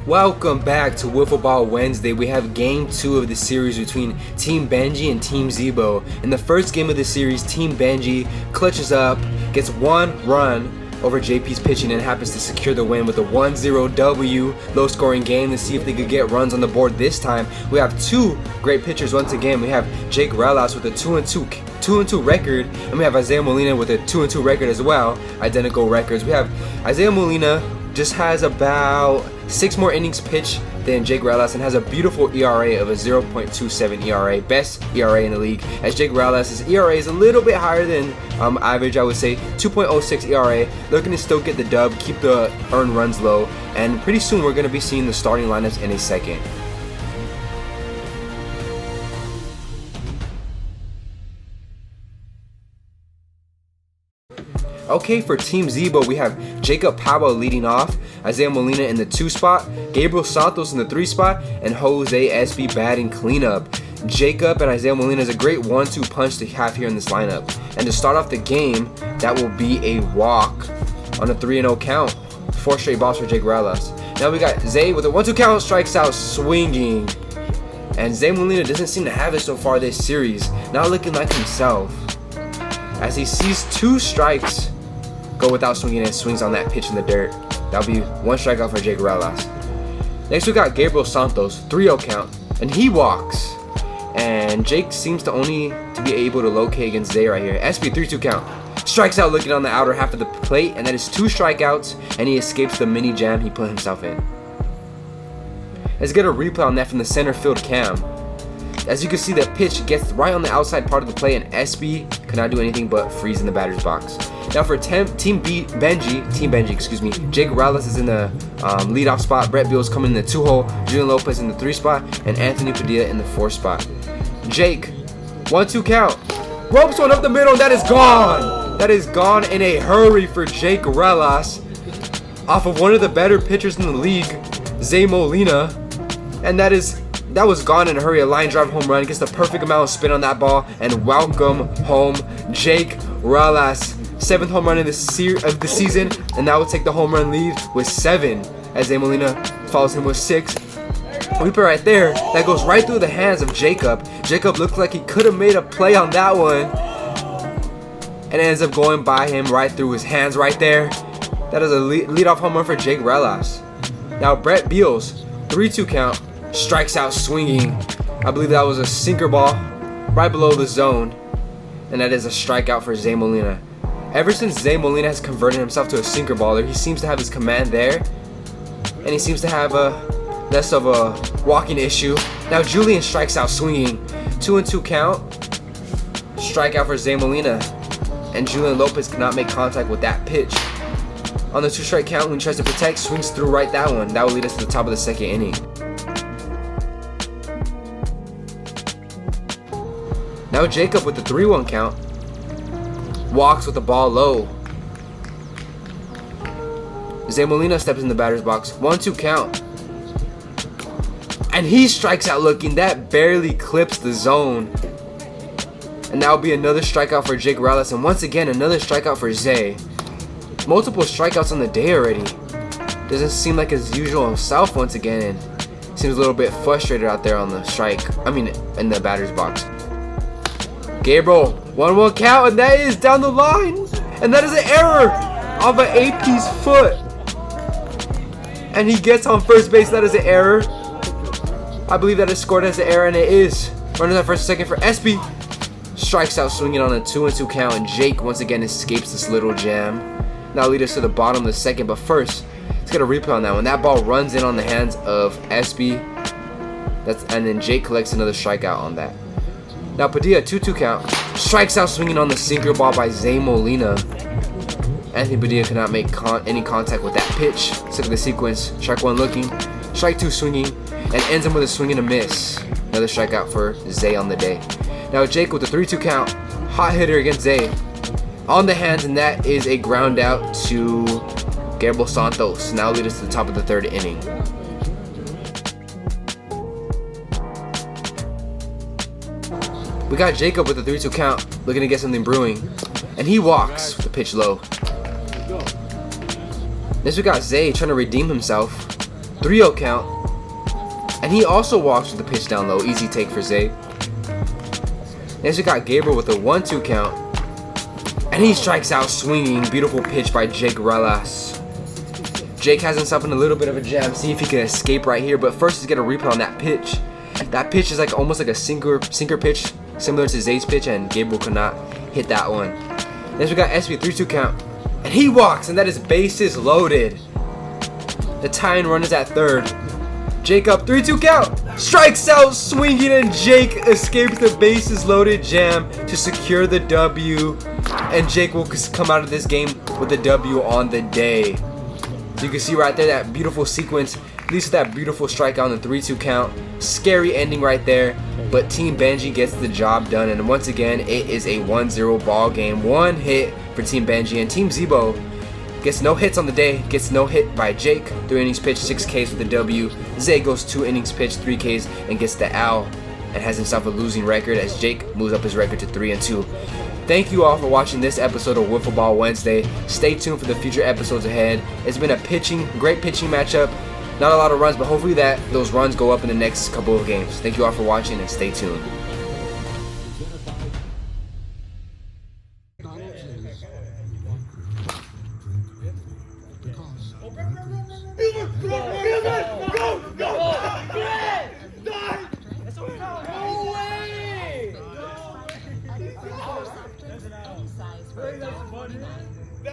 Welcome back to Wiffle Ball Wednesday. We have game 2 of the series between Team Benji and Team Zeebo. In the first game of the series, Team Benji clutches up, gets one run over JP's pitching, and happens to secure the win with a 1-0 W. Low scoring game to see if they could get runs on the board this time. We have two great pitchers once again. We have Jake Relas with a 2-2 record, and we have Isaiah Molina with a 2-2 record as well. Identical records. We have Isaiah Molina just has about 6 more innings pitched than Jake Relas and has a beautiful ERA of a 0.27 ERA, best ERA in the league. As Jake Relas' ERA is a little bit higher than average, I would say 2.06 ERA. Looking to still get the dub, keep the earned runs low, and pretty soon we're going to be seeing the starting lineups in a second. Okay, for Team Zeebo, we have Jacob Powell leading off, Isaiah Molina in the 2 spot, Gabriel Santos in the 3 spot, and Jose SB batting cleanup. Jacob and Isaiah Molina is a great 1-2 punch to have here in this lineup. And to start off the game, that will be a walk on a 3-0 count. 4 straight balls for Jake Relas. Now we got Zay with a 1-2 count, strikes out swinging. And Zay Molina doesn't seem to have it so far this series, not looking like himself. As he sees 2 strikes go without swinging and swings on that pitch in the dirt. That'll be 1 strikeout for Jake Relas. Next we got Gabriel Santos, 3-0 count, and he walks. And Jake seems to only to be able to locate against Zay right here. SB 3-2 count. Strikes out looking on the outer half of the plate, and that is 2 strikeouts, and he escapes the mini jam he put himself in. Let's get a replay on that from the center field cam. As you can see, that pitch gets right on the outside part of the play, and SB cannot do anything but freeze in the batter's box. Now for Team Benji, Jake Relas is in the leadoff spot, Brett Beals coming in the 2-hole, Julian Lopez in the 3 spot, and Anthony Padilla in the 4 spot. Jake, 1-2 count, ropes one up the middle, and that is gone! That is gone in a hurry for Jake Relas off of one of the better pitchers in the league, Zay Molina, and that was gone in a hurry. A line drive home run, gets the perfect amount of spin on that ball, and welcome home Jake Relas. 7th home run of the season, and now will take the home run lead with 7, as Zay Molina follows him with 6. Reaper right there, that goes right through the hands of Jacob. Jacob looked like he could have made a play on that one, and it ends up going by him right through his hands right there. That is a leadoff home run for Jake Relas. Now Brett Beals, 3-2 count, strikes out swinging. I believe that was a sinker ball right below the zone, and that is a strikeout for Zay Molina. Ever since Zay Molina has converted himself to a sinker baller, he seems to have his command there, and he seems to have less of a walking issue. Now Julian strikes out swinging. 2-2 count, strikeout for Zay Molina, and Julian Lopez cannot make contact with that pitch. On the 2-strike count, when he tries to protect, swings through right that one. That will lead us to the top of the 2nd inning. Now Jacob with the 3-1 count, walks with the ball low. Zay Molina steps in the batter's box. 1-2 count. And he strikes out looking. That barely clips the zone. And that will be another strikeout for Jake Relas. And once again, another strikeout for Zay. Multiple strikeouts on the day already. Doesn't seem like his usual self once again. And seems a little bit frustrated out there on the in the batter's box. Gabriel, 1-1 count, and that is down the line, and that is an error off of AP's foot, and he gets on first base. That is an error. I believe that is scored as an error, and it is. Runners at first and second for SB. Strikes out swinging on a 2-2 count, and Jake once again escapes this little jam. Now lead us to the bottom of the 2nd, but first, let's get a replay on that one. That ball runs in on the hands of SB, and then Jake collects another strikeout on that. Now Padilla, 2-2 count, strikes out swinging on the sinker ball by Zay Molina. Anthony Padilla cannot make any contact with that pitch. Let's look at the sequence. Strike 1 looking, strike 2 swinging, and ends him with a swing and a miss. Another strikeout for Zay on the day. Now Jake with the 3-2 count, hot hitter against Zay. On the hands, and that is a ground out to Gabriel Santos. Now lead us to the top of the 3rd inning. We got Jacob with a 3-2 count, looking to get something brewing, and he walks with the pitch low. Next we got Zay trying to redeem himself. 3-0 count. And he also walks with the pitch down low. Easy take for Zay. Next we got Gabriel with a 1-2 count. And he strikes out swinging. Beautiful pitch by Jake Relas. Jake has himself in a little bit of a jam. See if he can escape right here. But first, he's going to replay on that pitch. That pitch is like almost like a sinker pitch, similar to Zay's pitch, and Gabriel could not hit that one. Next, we got SB 3-2 count. And he walks, and that is bases loaded. The tying run is at third. Jake up, 3-2 count. Strikes out swinging, and Jake escapes the bases loaded jam to secure the W. And Jake will come out of this game with the W on the day. So you can see right there that beautiful sequence leads to that beautiful strikeout on the 3-2 count. Scary ending right there, but Team Benji gets the job done. And once again, it is a 1-0 ball game. 1 hit for Team Benji, and Team Zeebo gets no hits on the day. Gets no hit by Jake. 3 innings pitched, 6 Ks with a W. Zay goes 2 innings pitched, 3 Ks, and gets the L, and has himself a losing record as Jake moves up his record to 3-2. Thank you all for watching this episode of Wiffle Ball Wednesday. Stay tuned for the future episodes ahead. It's been a great pitching matchup. Not a lot of runs, but hopefully those runs go up in the next couple of games. Thank you all for watching, and stay tuned. Go!